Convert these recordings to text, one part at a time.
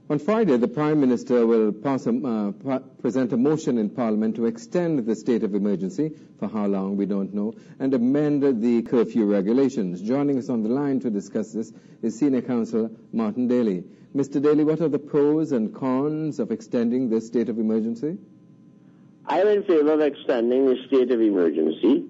On Friday, the Prime Minister will present a motion in Parliament to extend the state of emergency, for how long we don't know, and amend the curfew regulations. Joining us on the line to discuss this is Senior Counsel Martin Daly. Mr. Daly, what are the pros and cons of extending the state of emergency? I am in favor of extending the state of emergency.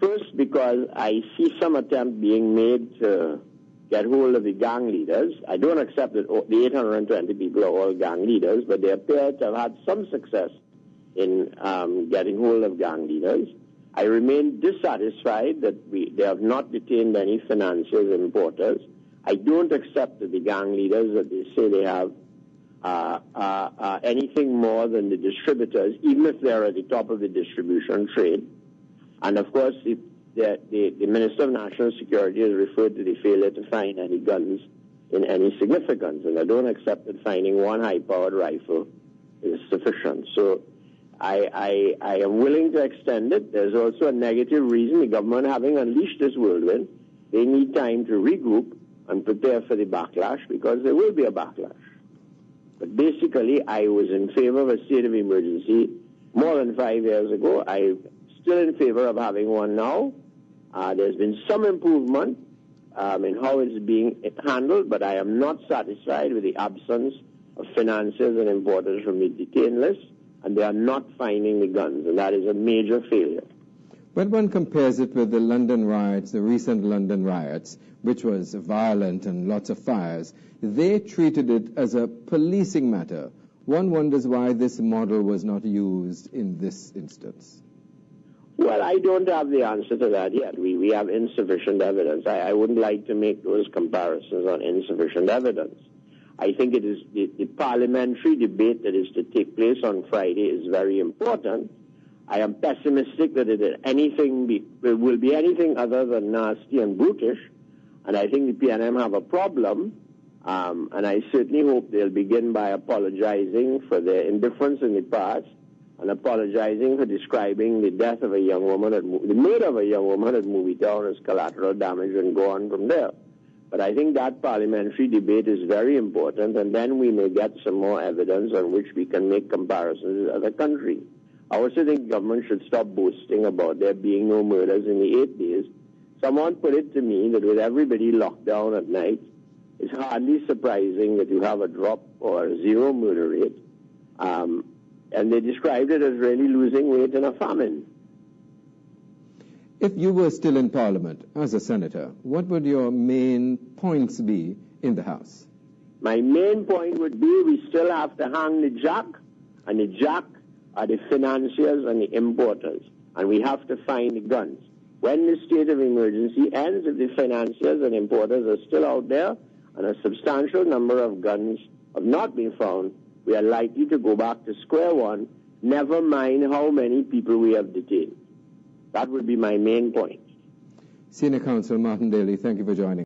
First, because I see some attempt being made to get hold of the gang leaders. I don't accept that the 820 people are all gang leaders, but they appear to have had some success in getting hold of gang leaders. I remain dissatisfied that they have not detained any financiers and importers. I don't accept that the gang leaders, that they say they have anything more than the distributors, even if they're at the top of the distribution trade. And of course, the Minister of National Security has referred to the failure to find any guns in any significance, and I don't accept that finding one high-powered rifle is sufficient. So I am willing to extend it. There's also a negative reason. The government, having unleashed this whirlwind, they need time to regroup and prepare for the backlash, because there will be a backlash. But basically, I was in favor of a state of emergency more than 5 years ago. I'm still in favor of having one now. There's been some improvement in how it's being handled, but I am not satisfied with the absence of financiers and importers from the detained list, and they are not finding the guns, and that is a major failure. When one compares it with the London riots, the recent London riots, which was violent and lots of fires, they treated it as a policing matter. One wonders why this model was not used in this instance. Well, I don't have the answer to that yet. We have insufficient evidence. I wouldn't like to make those comparisons on insufficient evidence. I think it is the parliamentary debate that is to take place on Friday is very important. I am pessimistic that it will be anything other than nasty and brutish, and I think the PNM have a problem, and I certainly hope they'll begin by apologizing for their indifference in the past, and apologizing for describing the death of a young woman, the murder of a young woman at Movitown as collateral damage, and go on from there. But I think that parliamentary debate is very important, and then we may get some more evidence on which we can make comparisons with other countries. I also think government should stop boasting about there being no murders in the 8 days. Someone put it to me that with everybody locked down at night, it's hardly surprising that you have a drop or a zero murder rate. And they described it as really losing weight in a famine. If you were still in Parliament as a senator, what would your main points be in the House? My main point would be we still have to hang the jack, and the jack are the financiers and the importers, and we have to find the guns. When the state of emergency ends, if the financiers and importers are still out there and a substantial number of guns have not been found, we are likely to go back to square one, never mind how many people we have detained. That would be my main point. Senior Counsel Martin Daly, thank you for joining.